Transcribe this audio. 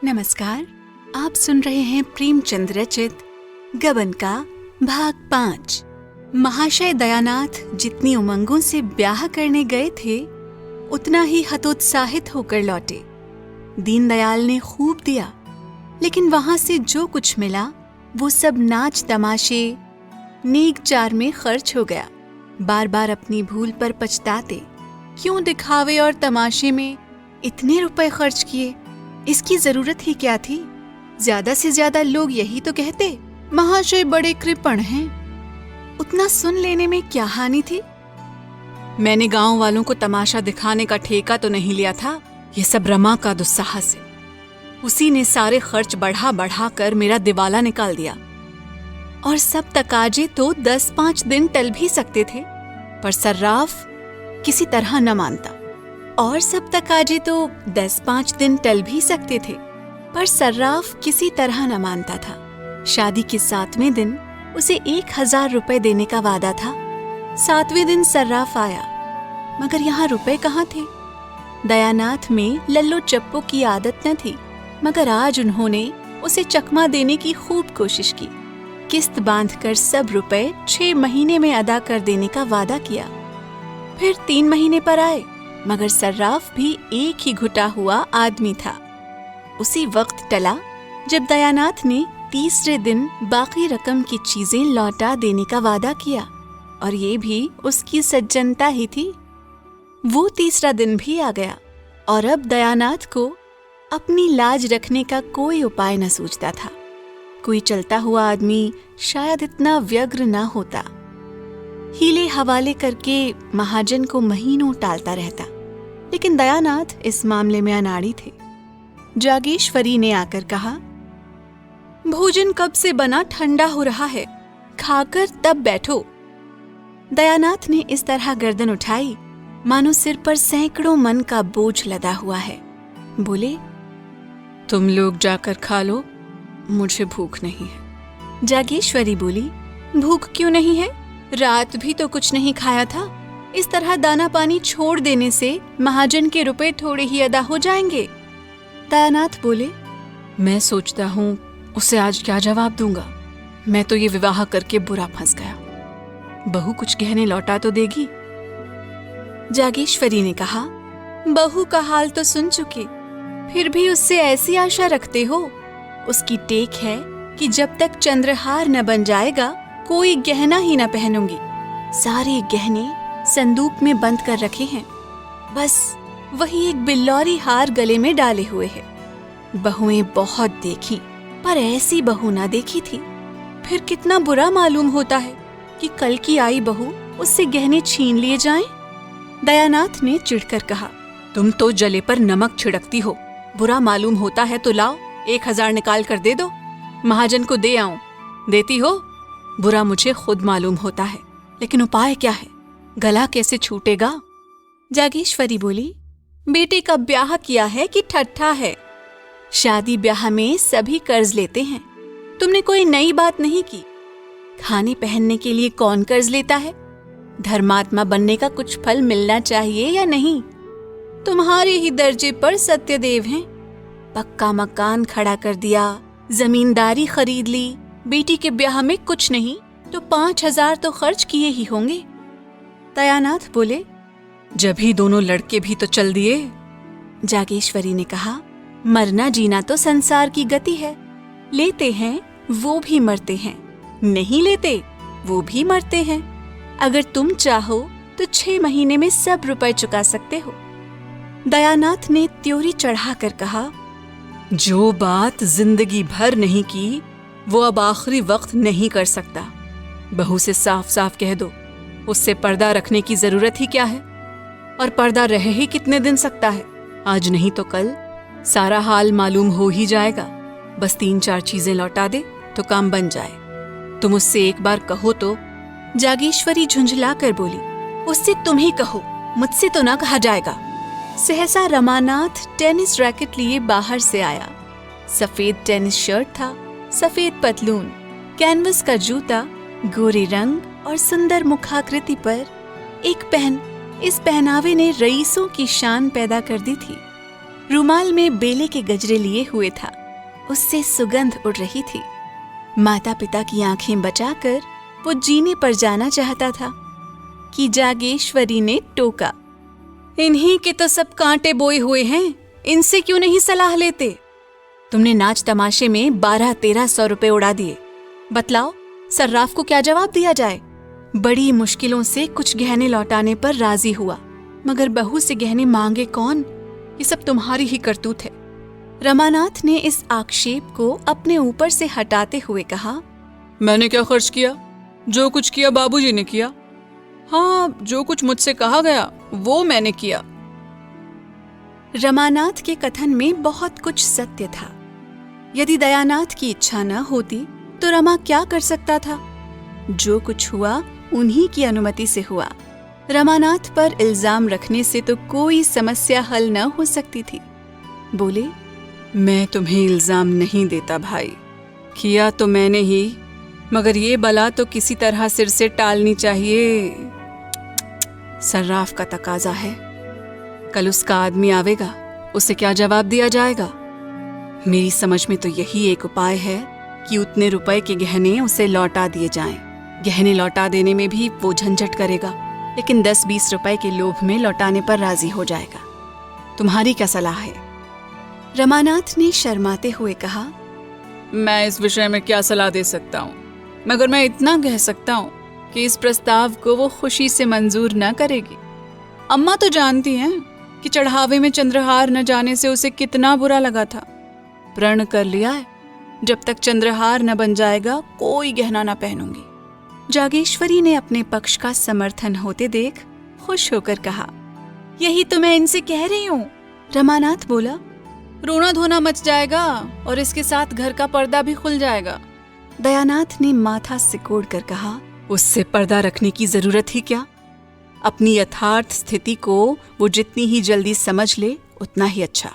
नमस्कार, आप सुन रहे हैं प्रेमचंद रचित गबन का भाग 5। महाशय दयानाथ जितनी उमंगों से ब्याह करने गए थे उतना ही हतोत्साहित होकर लौटे। दीनदयाल ने खूब दिया, लेकिन वहां से जो कुछ मिला वो सब नाच तमाशे नेक चार में खर्च हो गया। बार बार अपनी भूल पर पछताते, क्यों दिखावे और तमाशे में इतने रुपए खर्च किए, इसकी जरूरत ही क्या थी। ज्यादा से ज्यादा लोग यही तो कहते, महाशय बड़े कृपण हैं। उतना सुन लेने में क्या हानि थी। मैंने गांव वालों को तमाशा दिखाने का ठेका तो नहीं लिया था, ये सब रमा का दुस्साहस है। उसी ने सारे खर्च बढ़ा बढ़ा कर मेरा दिवाला निकाल दिया। और सब तकाजे तो 10-5 दिन टल भी सकते थे, पर सर्राफ किसी तरह न मानता। और सब तकाजे तो 10-5 दिन टल भी सकते थे, पर सर्राफ किसी तरह न मानता था। शादी के 7वें दिन उसे 1000 रुपए देने का वादा था। 7वें दिन सर्राफ आया, मगर यहाँ रुपए कहाँ थे। दयानाथ में लल्लो चप्पो की आदत न थी, मगर आज उन्होंने उसे चकमा देने की खूब कोशिश की। किस्त बांधकर सब रुपए 6 महीने में अदा कर देने का वादा किया। फिर 3 महीने पर आए, मगर सर्राफ भी एक ही घुटा हुआ आदमी था। उसी वक्त टला जब दयानाथ ने तीसरे दिन बाकी रकम की चीजें लौटा देने का वादा किया, और ये भी उसकी सज्जनता ही थी। वो तीसरा दिन भी आ गया, और अब दयानाथ को अपनी लाज रखने का कोई उपाय न सूझता था। कोई चलता हुआ आदमी शायद इतना व्यग्र न होता। हीले हवाले करके महाजन को महीनों टालता रहता, लेकिन दयानाथ इस मामले में अनाड़ी थे। जागेश्वरी ने आकर कहा, भोजन कब से बना ठंडा हो रहा है, खाकर तब बैठो। दयानाथ ने इस तरह गर्दन उठाई मानो सिर पर सैकड़ों मन का बोझ लदा हुआ है। बोले, तुम लोग जाकर खा लो, मुझे भूख नहीं है। जागेश्वरी बोली, भूख क्यों नहीं है, रात भी तो कुछ नहीं खाया था। इस तरह दाना पानी छोड़ देने से महाजन के रुपए थोड़े ही अदा हो जाएंगे। दयानाथ बोले, मैं सोचता हूँ उसे आज क्या जवाब दूंगा। मैं तो ये विवाह करके बुरा फंस गया। बहू कुछ गहने लौटा तो देगी। जागेश्वरी ने कहा, बहू का हाल तो सुन चुके, फिर भी उससे ऐसी आशा रखते हो। उसकी टेक है कि जब तक चंद्रहार न बन जाएगा कोई गहना ही न पहनूंगी। सारे गहने संदूक में बंद कर रखे हैं, बस वही एक बिल्लौरी हार गले में डाले हुए है। बहुएं बहुत देखी, पर ऐसी बहू ना देखी थी। फिर कितना बुरा मालूम होता है कि कल की आई बहू उससे गहने छीन लिए जाएं। दयानाथ ने चिढ़कर कहा, तुम तो जले पर नमक छिड़कती हो। बुरा मालूम होता है तो लाओ, 1000 निकाल कर दे दो, महाजन को दे आऊं। देती हो? बुरा मुझे खुद मालूम होता है, लेकिन उपाय क्या है, गला कैसे छूटेगा। जागेश्वरी बोली, बेटे का ब्याह किया है कि ठट्ठा है। शादी ब्याह में सभी कर्ज लेते हैं, तुमने कोई नई बात नहीं की। खाने पहनने के लिए कौन कर्ज लेता है। धर्मात्मा बनने का कुछ फल मिलना चाहिए या नहीं। तुम्हारे ही दर्जे पर सत्यदेव हैं। पक्का मकान खड़ा कर दिया, जमींदारी खरीद ली। बेटी के ब्याह में कुछ नहीं तो 5000 तो खर्च किए ही होंगे। दयानाथ बोले, जब ही दोनों लड़के भी तो चल दिए। जागेश्वरी ने कहा, मरना जीना तो संसार की गति है। लेते हैं वो भी मरते हैं, नहीं लेते वो भी मरते हैं। अगर तुम चाहो तो 6 महीने में सब रुपए चुका सकते हो। दयानाथ ने त्योरी चढ़ाकर कहा, जो बात जिंदगी भर नहीं की वो अब आखिरी वक्त नहीं कर सकता। बहू से साफ साफ कह दो, उससे पर्दा रखने की जरूरत ही क्या है। और पर्दा रह ही कितने दिन सकता है, आज नहीं तो कल सारा हाल मालूम हो ही जाएगा। बस 3-4 चीजें लौटा दे तो काम बन जाए। तुम उससे एक बार कहो तो। जागेश्वरी झुंझला कर बोली, उससे तुम ही कहो, मुझसे तो ना कहा जाएगा। सहसा रमानाथ टेनिस रैकेट लिए बाहर से आया। सफेद टेनिस शर्ट था, सफेद पतलून, कैनवस का जूता, गोरे रंग और सुंदर मुखाकृति पर एक पहन। इस पहनावे ने रईसों की शान पैदा कर दी थी। रुमाल में बेले के गजरे लिए हुए था। उससे सुगंध उड़ रही थी। माता पिता की आंखें बचाकर वो जीने पर जाना चाहता था कि जागेश्वरी ने टोका, इन्हीं के तो सब कांटे बोए हुए हैं, इनसे क्यों नहीं सलाह लेते? तुमने नाच तमाशे में 1200-1300 रुपए उड़ा दिए। बतलाओ सर्राफ को क्या जवाब दिया जाए? बड़ी मुश्किलों से कुछ गहने लौटाने पर राजी हुआ, मगर बहू से गहने मांगे कौन? ये सब तुम्हारी ही करतूत है। रमानाथ ने इस आक्षेप को अपने ऊपर से हटाते हुए कहा, मैंने क्या खर्च किया? जो कुछ किया बाबूजी ने किया। हाँ, जो कुछ मुझसे कहा गया वो मैंने किया। रमानाथ के कथन में बहुत कुछ सत्य था। यदि दयानाथ की इच्छा न होती तो रमा क्या कर सकता था? जो कुछ हुआ उन्हीं की अनुमति से हुआ। रमानाथ पर इल्जाम रखने से तो कोई समस्या हल न हो सकती थी। बोले, मैं तुम्हें इल्जाम नहीं देता भाई, किया तो मैंने ही, मगर ये बला तो किसी तरह सिर से टालनी चाहिए। सर्राफ का तकाजा है, कल उसका आदमी आवेगा, उसे क्या जवाब दिया जाएगा? मेरी समझ में तो यही एक उपाय है कि उतने रुपए के गहने उसे लौटा दिए जाएं। गहने लौटा देने में भी वो झंझट करेगा, लेकिन 10-20 रुपए के लोभ में लौटाने पर राजी हो जाएगा। तुम्हारी क्या सलाह है? रमानाथ ने शर्माते हुए कहा, मैं इस विषय में क्या सलाह दे सकता हूँ, मगर मैं इतना कह सकता हूँ कि इस प्रस्ताव को वो खुशी से मंजूर न करेगी। अम्मा तो जानती हैं कि चढ़ावे में चंद्रहार न जाने से उसे कितना बुरा लगा था। प्रण कर लिया है, जब तक चंद्रहार न बन जाएगा कोई गहना न पहनूंगी। जागेश्वरी ने अपने पक्ष का समर्थन होते देख खुश होकर कहा, यही तो मैं इनसे कह रही हूँ। रमानाथ बोला, रोना धोना मच जाएगा और इसके साथ घर का पर्दा भी खुल जाएगा। दयानाथ ने माथा सिकोड़ कर कहा, उससे पर्दा रखने की जरूरत ही क्या? अपनी यथार्थ स्थिति को वो जितनी ही जल्दी समझ ले उतना ही अच्छा।